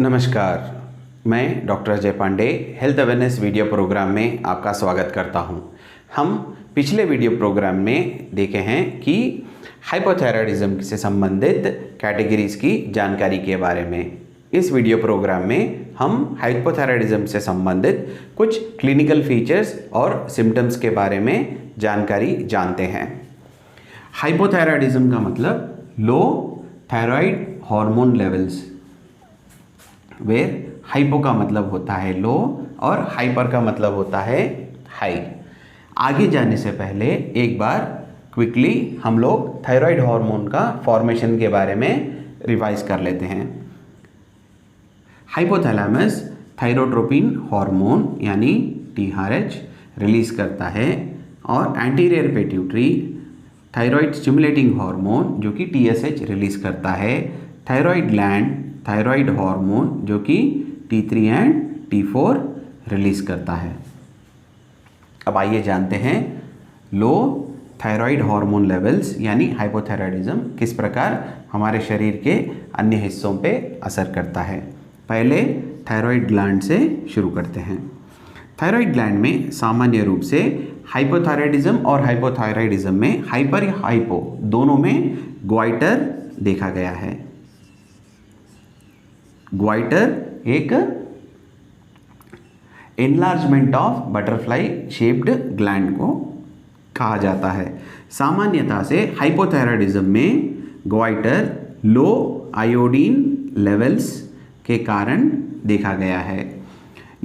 नमस्कार, मैं doctor Ajay Pandey health awareness video programme में आपका स्वागत करता हूं। हम पिछले वीडियो प्रोग्राम में देखे हैं कि हाइपोथायराइडिज्म से संबंधित कैटेगरीज की जानकारी के बारे में। इस वीडियो प्रोग्राम में हम हाइपोथायराइडिज्म से संबंधित कुछ क्लिनिकल फीचर्स और सिम्टम्स के बारे में जानकारी जानते हैं। हाइपोथायराइडिज्म का मतलब low thyroid hormone levels, where hypo का मतलब होता है लो और हाइपर का मतलब होता है हाई। आगे जाने से पहले एक बार क्विकली हम लोग थायराइड हार्मोन का फॉर्मेशन के बारे में रिवाइज कर लेते हैं। हाइपोथैलेमस थायरोट्रोपिन हार्मोन यानी TRH रिलीज करता है और anterior pituitary thyroid stimulating hormone जो कि TSH रिलीज करता है। थायराइड ग्लैंड थायराइड हार्मोन जो कि T3 एंड T4 रिलीज करता है। अब आइए जानते हैं लो थायराइड हार्मोन लेवल्स यानी हाइपोथायराइडिज्म किस प्रकार हमारे शरीर के अन्य हिस्सों पे असर करता है। पहले थायराइड ग्लैंड से शुरू करते हैं। थायराइड ग्लैंड में सामान्य रूप से हाइपोथायराइडिज्म और हाइपोथायराइडिज्म में हाइपर या हाइपो दोनों में ग्वाइटर देखा गया है। ग्वाइटर एक enlargement of butterfly shaped gland को कहा जाता है। सामान्यतः से हाइपोथायराइडिज्म में ग्वाइटर लो आयोडीन लेवल्स के कारण देखा गया है।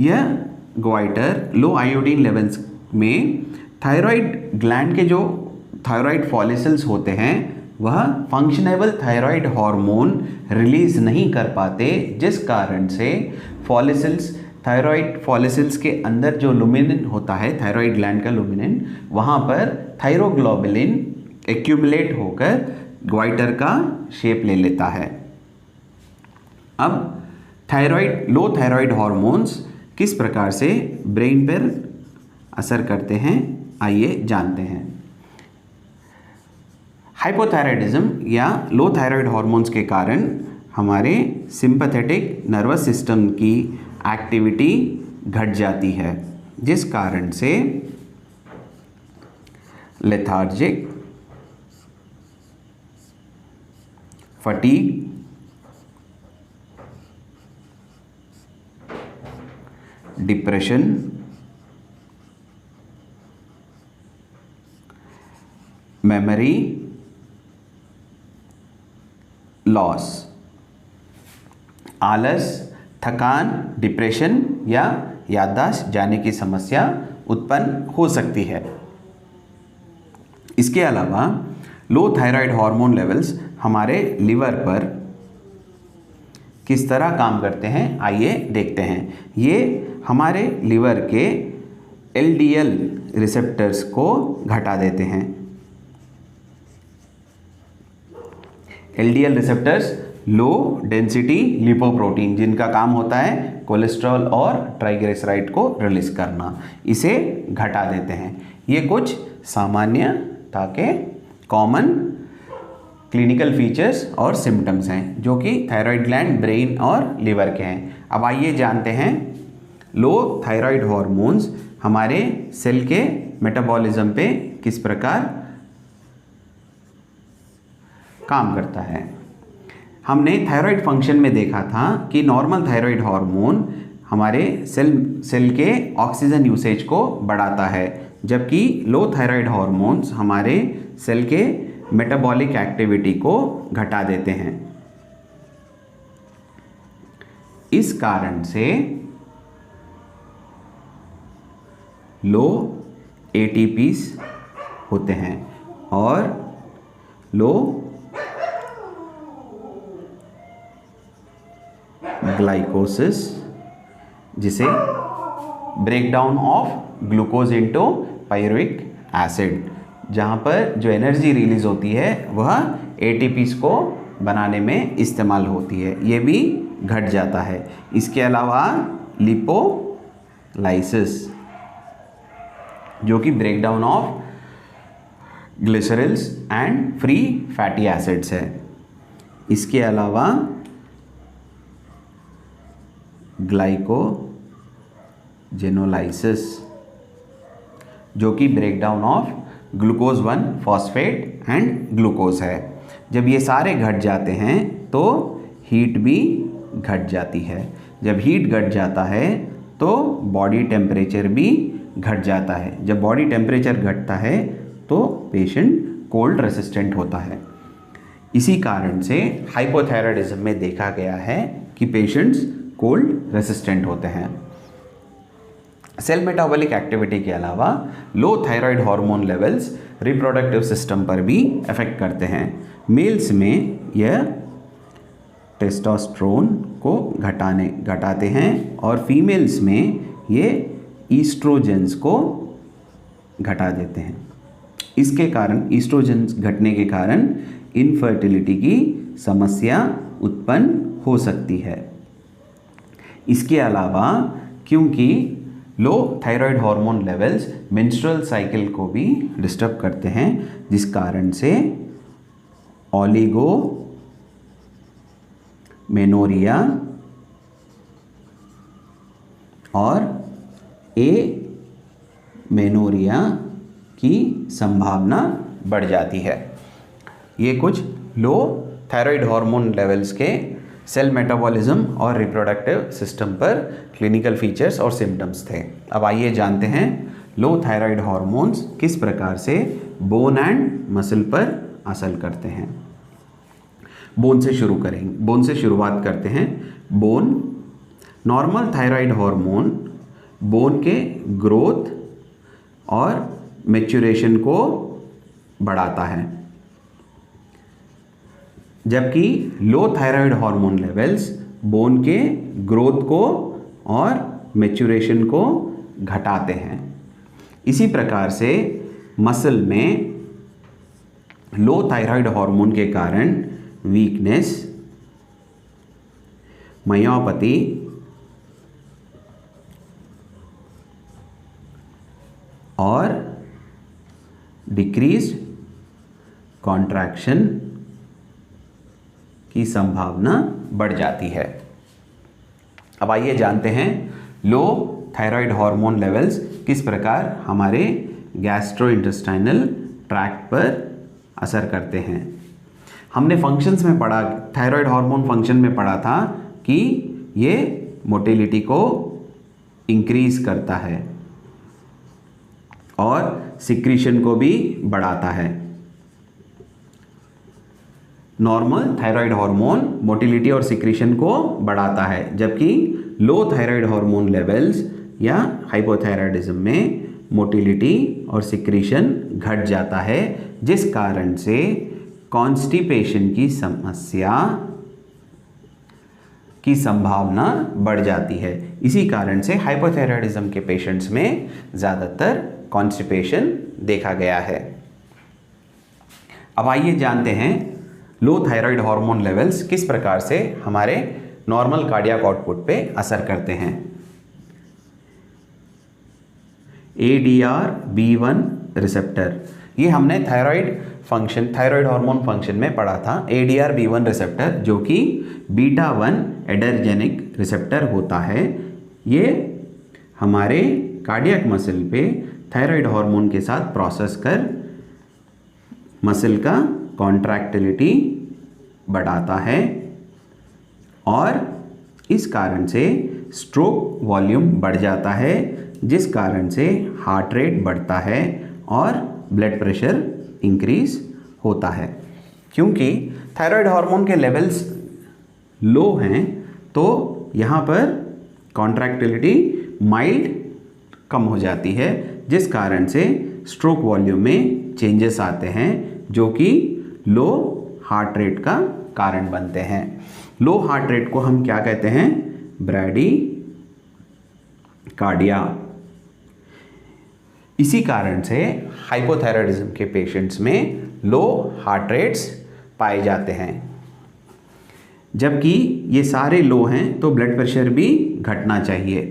यह ग्वाइटर लो आयोडीन लेवल्स में थायराइड ग्लैंड के जो थायराइड फॉलिकल्स होते हैं वह फंक्शनेबल थायराइड हार्मोन रिलीज नहीं कर पाते, जिस कारण से फॉलिकल्स थायराइड फॉलिकल्स के अंदर जो लुमिनिन होता है थायराइड ग्लैंड का लुमिनिन, वहाँ पर थायरोग्लोबुलिन एक्यूमुलेट होकर ग्वाइटर का शेप ले लेता है। अब थायराइड लो थायराइड हार्मोन्स किस प्रकार से ब्रेन पर असर करते हैं आइए जानते हैं। हाइपोथायराइडिज्म या लो थायराइड हार्मोन्स के कारण हमारे सिंपैथेटिक नर्वस सिस्टम की एक्टिविटी घट जाती है, जिस कारण से lethargic, fatigue, depression, memory loss, आलस, थकान, डिप्रेशन या याददाश्त जाने की समस्या उत्पन्न हो सकती है। इसके अलावा लो थायराइड हार्मोन लेवल्स हमारे लिवर पर किस तरह काम करते हैं आइए देखते हैं। ये हमारे लिवर के LDL रिसेप्टर्स को घटा देते हैं। LDL receptors low density lipoprotein, जिनका काम होता है कोलेस्ट्रॉल और ट्राइग्लिसराइड को रिलीज करना, इसे घटा देते हैं। ये कुछ सामान्यता के कॉमन क्लिनिकल फीचर्स और सिम्टम्स हैं जो कि थायराइड ग्लैंड, ब्रेन और लिवर के हैं। अब आइए जानते हैं लो थायराइड हार्मोन्स हमारे सेल के मेटाबॉलिज्म पे किस प्रकार काम करता है। हमने थायराइड फंक्शन में देखा था कि नॉर्मल थायराइड हार्मोन हमारे सेल के ऑक्सीजन यूसेज को बढ़ाता है, जबकि लो थायराइड हार्मोन्स हमारे सेल के मेटाबॉलिक एक्टिविटी को घटा देते हैं। इस कारण से लो ATPs होते हैं और लो ग्लाइकोसिस, जिसे breakdown of glucose into pyruvic acid, जहाँ पर जो एनर्जी रिलीज होती है वह ATPs को बनाने में इस्तेमाल होती है, ये भी घट जाता है। इसके अलावा लिपोलाइसिस जो कि breakdown of glycerols and free fatty acids है। इसके अलावा ग्लाइकोजेनोलाइसिस, जो कि breakdown of glucose 1 phosphate and glucose है। जब ये सारे घट जाते हैं तो हीट भी घट जाती है। जब हीट घट जाता है तो बॉडी टेम्परेचर भी घट जाता है। जब बॉडी टेम्परेचर घटता है तो पेशेंट कोल्ड रेसिस्टेंट होता है। इसी कारण से हाइपोथायराइडिज्म में देखा गया है कि पेशेंट्स कोल्ड रेसिस्टेंट होते हैं। सेल मेटाबॉलिक एक्टिविटी के अलावा low thyroid hormone levels reproductive system पर भी अफेक्ट करते हैं। मेल्स में यह टेस्टोस्टेरोन को घटाते हैं और फीमेल्स में ये ईस्ट्रोजेंस को घटा देते हैं। इसके कारण ईस्ट्रोजेंस घटने के कारण इनफर्टिलिटी की समस्या उत्पन्न हो सकती है। इसके अलावा क्योंकि low thyroid hormone levels menstrual cycle को भी डिस्टर्ब करते हैं, जिस कारण से ओलिगोमेनोरिया और एमेनोरिया की संभावना बढ़ जाती है। ये कुछ लो थायराइड हार्मोन लेवल्स के सेल मेटाबॉलिज्म और रिप्रोडक्टिव सिस्टम पर क्लिनिकल फीचर्स और सिम्टम्स थे। अब आइए जानते हैं लो थायराइड हार्मोन्स किस प्रकार से बोन एंड मसल पर असर करते हैं। बोन से शुरुआत करते हैं। Bone, normal thyroid hormone bone के ग्रोथ और मैच्योरेशन को बढ़ाता है, जबकि लो थायराइड हार्मोन लेवल्स बोन के ग्रोथ को और मैच्योरेशन को घटाते हैं। इसी प्रकार से मसल में लो थायराइड हार्मोन के कारण वीकनेस, मायोपैथी और डिक्रीज्ड कॉन्ट्रैक्शन की संभावना बढ़ जाती है। अब आइए जानते हैं लो थायराइड हार्मोन लेवल्स किस प्रकार हमारे गैस्ट्रोइंटेस्टाइनल ट्रैक्ट पर असर करते हैं। हमने फंक्शंस में पढ़ा, थायराइड हार्मोन फंक्शन में पढ़ा था कि ये मोटिलिटी को इंक्रीज करता है और सिक्रीशन को भी बढ़ाता है। नॉर्मल थायराइड हार्मोन मोटिलिटी और सिक्रीशन को बढ़ाता है, जबकि लो थायराइड हार्मोन लेवल्स या हाइपोथायराइडिज्म में मोटिलिटी और सिक्रीशन घट जाता है, जिस कारण से कॉन्स्टिपेशन की समस्या की संभावना बढ़ जाती है। इसी कारण से हाइपोथायराइडिज्म के पेशेंट्स में ज़्यादातर कॉन्स्टिपेशन देखा गया है। अब आइए जानते हैं लो थायराइड हार्मोन लेवल्स किस प्रकार से हमारे नॉर्मल कार्डियक आउटपुट पे असर करते हैं। ADR-B1 रिसेप्टर, ये हमने थायराइड हार्मोन फंक्शन में पढ़ा था। ADR-B1 रिसेप्टर जो कि बीटा 1 एडर्जेनिक रिसेप्टर होता है, ये हमारे कार्डियक मसल पे थायराइड हार्मोन के साथ प्रोसेस कर मसल का कॉन्ट्रैक्टिलिटी बढ़ाता है और इस कारण से स्ट्रोक वॉल्यूम बढ़ जाता है, जिस कारण से हार्ट रेट बढ़ता है और ब्लड प्रेशर इंक्रीज होता है। क्योंकि थायराइड हार्मोन के लेवल्स लो हैं तो यहाँ पर कॉन्ट्रैक्टिलिटी माइल्ड कम हो जाती है, जिस कारण से स्ट्रोक वॉल्यूम में चेंजेस आते हैं जो कि लो हार्ट रेट का कारण बनते हैं। लो हार्ट रेट को हम क्या कहते हैं? ब्रैडीकार्डिया। इसी कारण से हाइपोथायराइडिज्म के पेशेंट्स में लो हार्ट रेट्स पाए जाते हैं। जबकि ये सारे लो हैं तो ब्लड प्रेशर भी घटना चाहिए,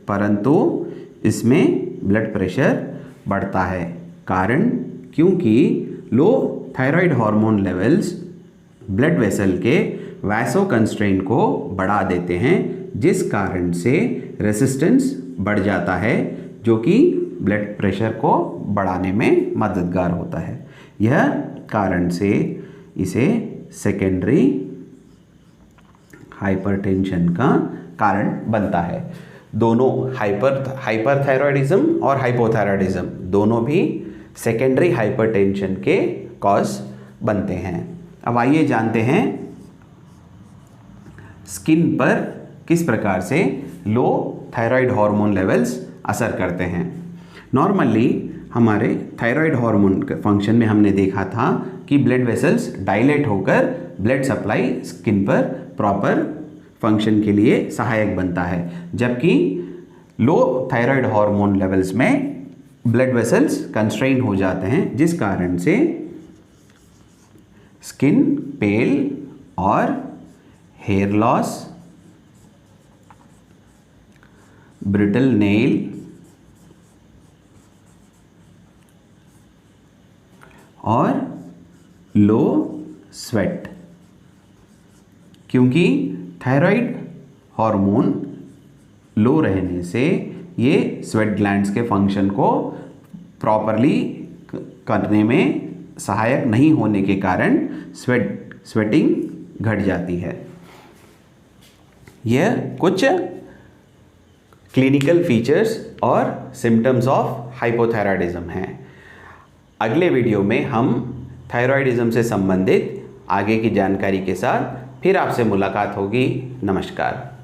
परंतु इसमें ब्लड प्रेशर बढ़ता है। कारण क्योंकि low thyroid hormone levels blood vessel के वैसोकंस्ट्रेंट को बढ़ा देते हैं, जिस कारण से रेसिस्टेंस बढ़ जाता है, जो कि ब्लड प्रेशर को बढ़ाने में मददगार होता है। यह कारण से इसे सेकेंडरी हाइपरटेंशन का कारण बनता है। दोनों हाइपरथायरॉयडिज्म और हाइपोथायरॉयडिज्म दोनों भी सेकेंडरी हाइपरटेंशन के कॉज बनते हैं। अब आइए जानते हैं स्किन पर किस प्रकार से लो थायराइड हार्मोन लेवल्स असर करते हैं। नॉर्मली हमारे थायराइड हार्मोन के फंक्शन में हमने देखा था कि ब्लड वेसल्स डायलेट होकर ब्लड सप्लाई स्किन पर प्रॉपर फंक्शन के लिए सहायक बनता है, जबकि लो थायराइड हार्मोन लेवल्स में ब्लड वेसल्स कंस्ट्रेन हो जाते हैं, जिस कारण से स्किन पेल और हेयर लॉस, ब्रिटल नेल और लो स्वेट, क्योंकि थायराइड हार्मोन लो रहने से ये स्वेट ग्लैंड्स के फंक्शन को प्रॉपरली करने में सहायक नहीं होने के कारण स्वेटिंग घट जाती है। यह कुछ क्लिनिकल फीचर्स और सिम्टम्स ऑफ हाइपोथायरॉयडिज्म हैं। अगले वीडियो में हम थायरॉयडिज्म से संबंधित आगे की जानकारी के साथ फिर आपसे मुलाकात होगी। नमस्कार।